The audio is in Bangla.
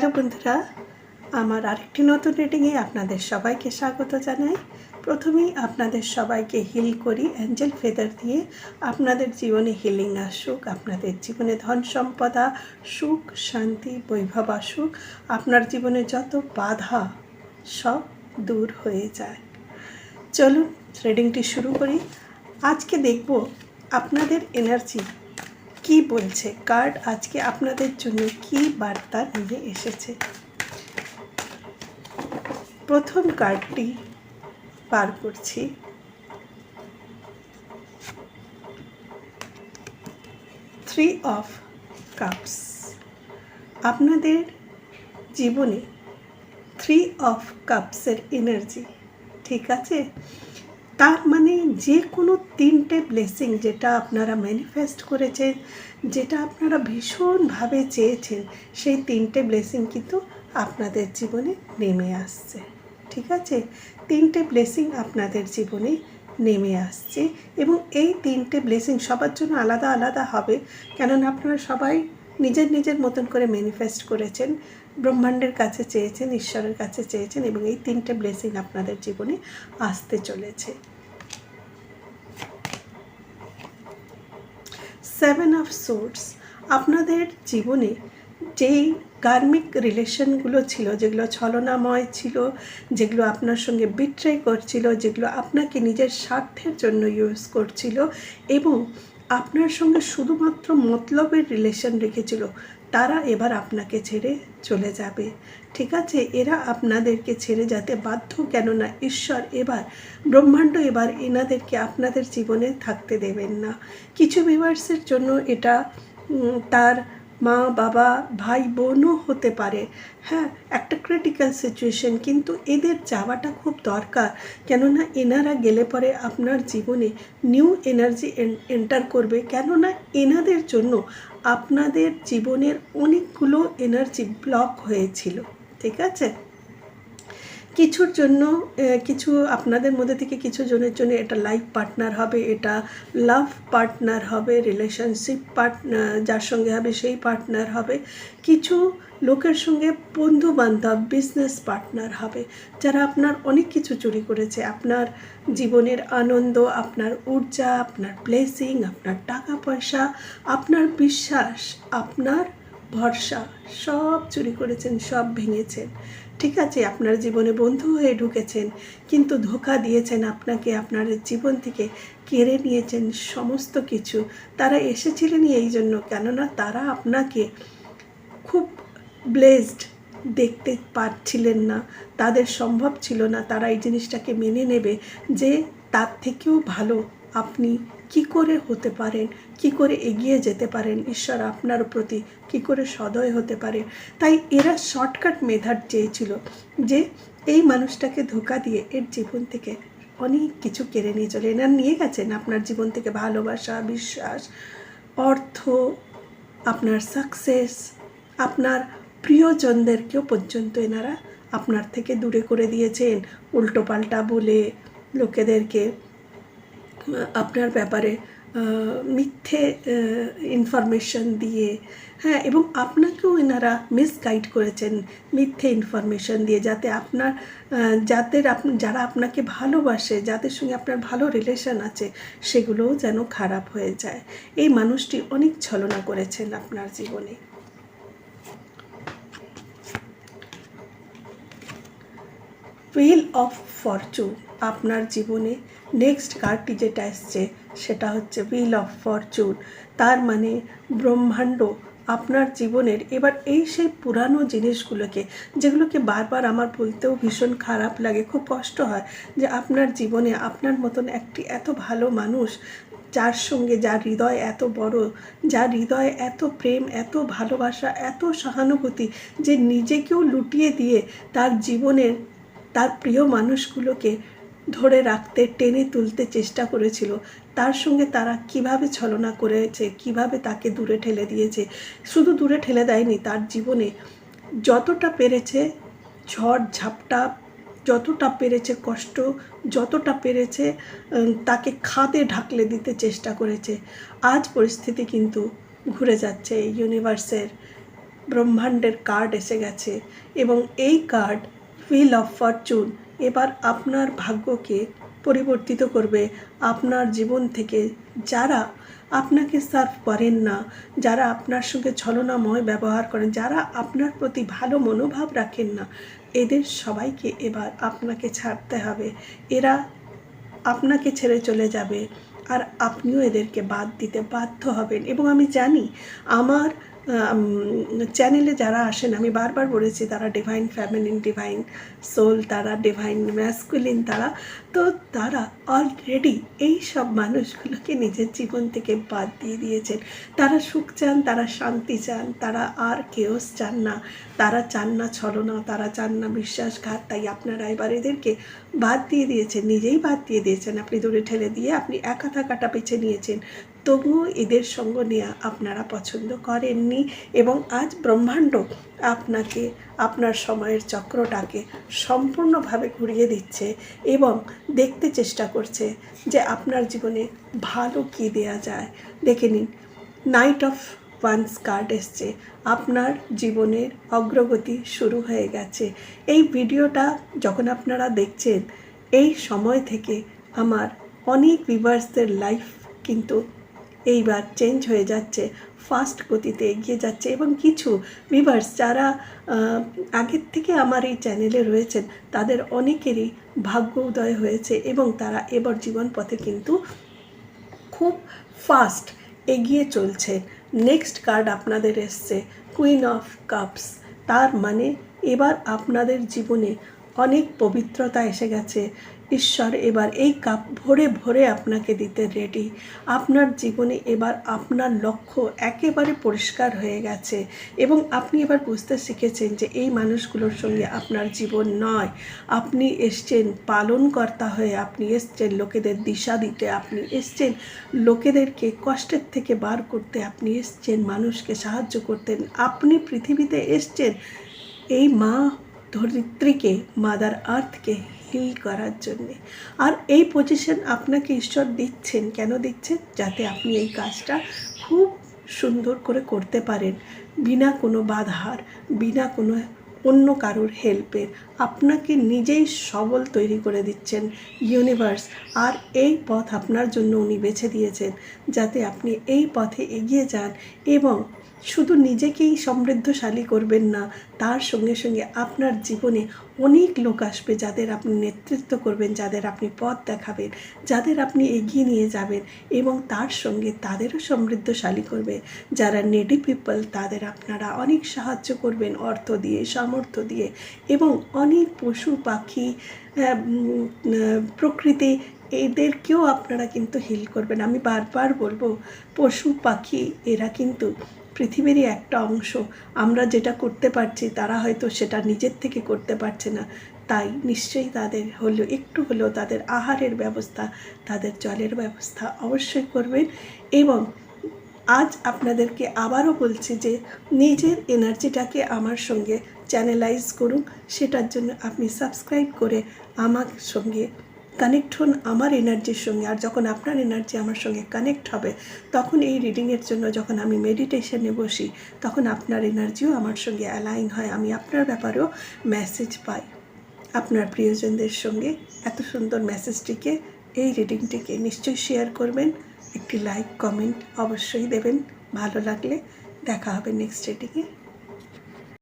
হ্যালো বন্ধুরা, আমার আরেকটি নতুন রিডিংয়ে আপনাদের সবাইকে স্বাগত জানাই। প্রথমেই আপনাদের সবাইকে হিল করি অ্যাঞ্জেল ফেদার দিয়ে। আপনাদের জীবনে হিলিং আসুক, আপনাদের জীবনে ধন সম্পদা, সুখ শান্তি বৈভব আসুক, আপনার জীবনে যত বাধা সব দূর হয়ে যায়। চলুন রিডিংটি শুরু করি। আজকে দেখব আপনাদের এনার্জি কি বলছে, কার্ড আজকে আপনাদের জন্য কি বার্তা নিয়ে এসেছে। প্রথম কার্ডটি বার করছি। Three of cups. আপনাদের জীবনে থ্রি অফ কাপসের এনার্জি, ঠিক আছে? তার মানে যে কোনো তিনটে ব্লেসিং যেটা আপনারা ম্যানিফেস্ট করেছেন, যেটা আপনারা ভীষণভাবে চেয়েছেন, সেই তিনটে ব্লেসিং কিন্তু আপনাদের জীবনে নেমে আসছে, ঠিক আছে? তিনটে ব্লেসিং আপনাদের জীবনে নেমে আসছে এবং এই তিনটে ব্লেসিং সবার জন্য আলাদা আলাদা হবে, কেননা আপনারা সবাই নিজের নিজের মতন করে ম্যানিফেস্ট করেছেন, ব্রহ্মাণ্ডের কাছে চেয়েছেন, ঈশ্বরের কাছে চেয়েছেন এবং এই তিনটে ব্লেসিং আপনাদের জীবনে আসতে চলেছে। Seven of swords. আপনাদের জীবনে যেই কার্মিক রিলেশনগুলো ছিল, যেগুলো ছলনাময় ছিল, যেগুলো আপনার সঙ্গে বিট্রে করছিল, যেগুলো আপনাকে নিজের স্বার্থের জন্য ইউজ করছিল এবং আপনার সঙ্গে শুধুমাত্র মতলবের রিলেশন রেখেছিল, তারা এবার আপনাকে ছেড়ে চলে যাবে, ঠিক আছে? এরা আপনাদেরকে ছেড়ে যেতে বাধ্য, কেননা ঈশ্বর এবার, ব্রহ্মাণ্ড এবার এনাদেরকে আপনাদের জীবনে থাকতে দেবেন না। কিছু ভিউয়ার্সের জন্য এটা তার মা বাবা ভাই বোনও হতে পারে, হ্যাঁ, একটা ক্রিটিক্যাল সিচুয়েশন, কিন্তু এদের যাওয়াটা খুব দরকার, কেননা এনারা গেলে পরে আপনার জীবনে নিউ এনার্জি এন্টার করবে, কেননা এনাদের জন্য আপনাদের জীবনের অনেকগুলো এনার্জি ব্লক হয়েছিল, ঠিক আছে? কিছুর জন্য, কিছু আপনাদের মধ্যে থেকে কিছু জনের জন্য এটা লাইফ পার্টনার হবে, এটা লাভ পার্টনার হবে, রিলেশনশিপ পার্টনার যার সঙ্গে হবে সেই পার্টনার হবে, কিছু লোকের সঙ্গে বন্ধু বান্ধব বিজনেস পার্টনার হবে, যারা আপনার অনেক কিছু চুরি করেছে, আপনার জীবনের আনন্দ, আপনার ঊর্জা, আপনার ব্লেসিং, আপনার টাকা পয়সা, আপনার বিশ্বাস, আপনার ভরসা সব চুরি করেছেন, সব ভেঙেছেন, ঠিক আছে? আপনার জীবনে বন্ধু হয়ে ঢুকেছেন, কিন্তু ধোঁকা দিয়েছেন আপনাকে, আপনার জীবন থেকে কেড়ে নিয়েছেন সমস্ত কিছু। তারা এসেছিলেনই এই জন্য, কেননা তারা আপনাকে খুব ব্লেসড দেখতে পারছিলেন না, তাদের সম্ভব ছিল না, তারা এই জিনিসটাকে মেনে নেবে যে তার থেকেও ভালো আপনি কি করে হতে পারেন, কি করে এগিয়ে যেতে পারেন, ঈশ্বর আপনার প্রতি কি করে সদয় হতে পারে। তাই এরা শর্টকাট মেথড চেয়েছিল যে এই মানুষটাকে ধোঁকা দিয়ে এর জীবন থেকে অনেক কিছু কেড়ে নিয়ে চলে, এনারা নিয়ে গেছেন আপনার জীবন থেকে ভালোবাসা, বিশ্বাস, অর্থ, আপনার সাকসেস, আপনার প্রিয়জনদেরকেও পর্যন্ত এনারা আপনার থেকে দূরে করে দিয়েছেন, উল্টোপাল্টা বলে লোকেদেরকে আপনার ব্যাপারে মিথ্যে ইনফরমেশন দিয়ে, হ্যাঁ, এবং আপনাকেও এনারা মিসগাইড করেছেন মিথ্যে ইনফরমেশন দিয়ে, যাতে আপনার যারা আপনাকে ভালোবাসে, যাদের সঙ্গে আপনার ভালো রিলেশন আছে, সেগুলোও যেন খারাপ হয়ে যায়। এই মানুষটি অনেক ছলনা করেছেন আপনার জীবনে। Wheel of Fortune. আপনার জীবনে নেক্সট কার্ডটি যেটা এসছে সেটা হচ্ছে হুইল অফ ফরচুন। তার মানে ব্রহ্মাণ্ড আপনার জীবনের এবার এই সেই পুরানো জিনিসগুলোকে, যেগুলোকে বারবার আমার বলতেও ভীষণ খারাপ লাগে, খুব কষ্ট হয় যে আপনার জীবনে আপনার মতন একটি এত ভালো মানুষ, যার সঙ্গে যার হৃদয় এত বড়, যার হৃদয়ে এত প্রেম, এত ভালোবাসা, এত সহানুভূতি, যে নিজেকেও লুটিয়ে দিয়ে তার জীবনের তার প্রিয় মানুষগুলোকে ধরে রাখতে, টেনে তুলতে চেষ্টা করেছিল, তার সঙ্গে তারা কিভাবে ছলনা করেছে, কিভাবে তাকে দূরে ঠেলে দিয়েছে। শুধু দূরে ঠেলে দেয়নি, তার জীবনে যতটা পেরেছে ঝড় ঝাপটা, যতটা পেরেছে কষ্ট, যতটা পেরেছে তাকে খাদে ঢাকলে দিতে চেষ্টা করেছে। আজ পরিস্থিতি কিন্তু ঘুরে যাচ্ছে, ইউনিভার্সের ব্রহ্মাণ্ডের কার্ড এসে গেছে এবং এই কার্ড হুইল অফ ফরচুন এবার আপনার ভাগ্যকে পরিবর্তিত করবে। আপনার জীবন থেকে যারা আপনাকে সার্ভ করেন না, যারা আপনার সঙ্গে ছলনাময় ব্যবহার করেন, যারা আপনার প্রতি ভালো মনোভাব রাখেন না, এদের সবাইকে এবার আপনাকে ছাড়তে হবে। এরা আপনাকে ছেড়ে চলে যাবে আর আপনিও এদেরকে বাদ দিতে বাধ্য হবেন। এবং আমি জানি আমার চ্যানেলে যারা আসেন, আমি বারবার বলেছি তারা ডিভাইন ফ্যামিলিন, ডিভাইন সোল, তারা ডিভাইন ম্যাসকুলিন, তো তারা অলরেডি এই সব মানুষগুলোকে নিজের জীবন থেকে বাদ দিয়ে দিয়েছেন। তারা সুখ চান, তারা শান্তি চান, তারা আর কেওস চান না, তারা চান না ছলনা, তারা চান না বিশ্বাসঘাত। তাই আপনারা এবার এদেরকে বাদ দিয়ে দিয়েছেন, নিজেই বাদ দিয়ে দিয়েছেন। আপনি দূরে ঠেলে দিয়ে আপনি একা থাকাটা বেছে নিয়েছেন, তবুও এদের সঙ্গ নেওয়া আপনারা পছন্দ করেননি। এবং আজ ব্রহ্মাণ্ড আপনাকে, আপনার সময়ের চক্রটাকে সম্পূর্ণভাবে ঘুরিয়ে দিচ্ছে এবং দেখতে চেষ্টা করছে যে আপনার জীবনে ভালো কী দেয়া যায়। দেখে নিন, নাইট অফ ওয়ান্স কার্ড এসছে, আপনার জীবনের অগ্রগতি শুরু হয়ে গেছে। এই ভিডিওটা যখন আপনারা দেখছেন, এই সময় থেকে আমার অনেক ভিউয়ার্সদের লাইফ কিন্তু এইবার চেঞ্জ হয়ে যাচ্ছে, ফাস্ট গতিতে এগিয়ে যাচ্ছে। এবং কিছু ভিউয়ার্স যারা আগের থেকে আমার এই চ্যানেলে রয়েছেন, তাদের অনেকেরই ভাগ্য উদয় হয়েছে এবং তারা এবার জীবন পথে কিন্তু খুব ফাস্ট এগিয়ে চলছে। নেক্সট কার্ড আপনাদের এসছে কুইন অফ কাপস। তার মানে এবার আপনাদের জীবনে অনেক পবিত্রতা এসে গেছে। ঈশ্বর এবার এই কাপ ভরে ভরে আপনাকে দিতে রেডি। আপনার জীবনে এবার আপনার লক্ষ্য একেবারে পরিষ্কার হয়ে গেছে এবং আপনি এবার বুঝতে শিখেছেন যে এই মানুষগুলোর সঙ্গে আপনার জীবন নয়। আপনি এসছেন পালনকর্তা হয়ে, আপনি এসছেন লোকেদের দিশা দিতে, আপনি এসছেন লোকেদেরকে কষ্টের থেকে বার করতে, আপনি এসছেন মানুষকে সাহায্য করতেন। আপনি পৃথিবীতে এসছেন এই মা ধরিত্রীকে, মাদার আর্থকে হিল করার জন্যে। আর এই পজিশন আপনাকে ঈশ্বর দিচ্ছেন, কেন দিচ্ছেন? যাতে আপনি এই কাজটা খুব সুন্দর করে করতে পারেন, বিনা কোনো বাধার, বিনা কোনো অন্য কারোর হেল্পের। আপনাকে নিজেই সবল তৈরি করে দিচ্ছেন ইউনিভার্স। আর এই পথ আপনার জন্য উনি বেছে দিয়েছেন যাতে আপনি এই পথে এগিয়ে যান এবং শুধু নিজেকেই সমৃদ্ধশালী করবেন না, তার সঙ্গে সঙ্গে আপনার জীবনে অনেক লোক আসবে যাদের আপনি নেতৃত্ব করবেন, যাদের আপনি পথ দেখাবেন, যাদের আপনি এগিয়ে নিয়ে যাবেন এবং তার সঙ্গে তাদেরও সমৃদ্ধশালী করবে। যারা নেডি পিপল, তাদের আপনারা অনেক সাহায্য করবেন অর্থ দিয়ে, সামর্থ্য দিয়ে এবং অনেক পশু পাখি, প্রকৃতি, এদেরকেও আপনারা কিন্তু হিল করবেন। আমি বারবার বলবো, পশু পাখি এরা কিন্তু পৃথিবীরই একটা অংশ। আমরা যেটা করতে পারছি তারা হয়তো সেটা নিজের থেকে করতে পারছে না। তাই নিশ্চয়ই তাদের একটু হলেও তাদের আহারের ব্যবস্থা, তাদের জলের ব্যবস্থা অবশ্যই করবেন। এবং আজ আপনাদেরকে আবারও বলছি যে নিজের এনার্জিটাকে আমার সঙ্গে চ্যানেলাইজ করুন। সেটার জন্য আপনি সাবস্ক্রাইব করে আমার সঙ্গে কানেক্ট হন, আমার এনার্জির সঙ্গে। আর যখন আপনার এনার্জি আমার সঙ্গে কানেক্ট হবে, তখন এই রিডিংয়ের জন্য যখন আমি মেডিটেশনে বসি, তখন আপনার এনার্জিও আমার সঙ্গে অ্যালাইন হয়, আমি আপনার ব্যাপারেও মেসেজ পাই। আপনার প্রিয়জনদের সঙ্গে এত সুন্দর মেসেজটিকে, এই রিডিংটিকে নিশ্চয়ই শেয়ার করবেন। একটি লাইক কমেন্ট অবশ্যই দেবেন। ভালো লাগলে দেখা হবে নেক্সট রিডিংয়ে।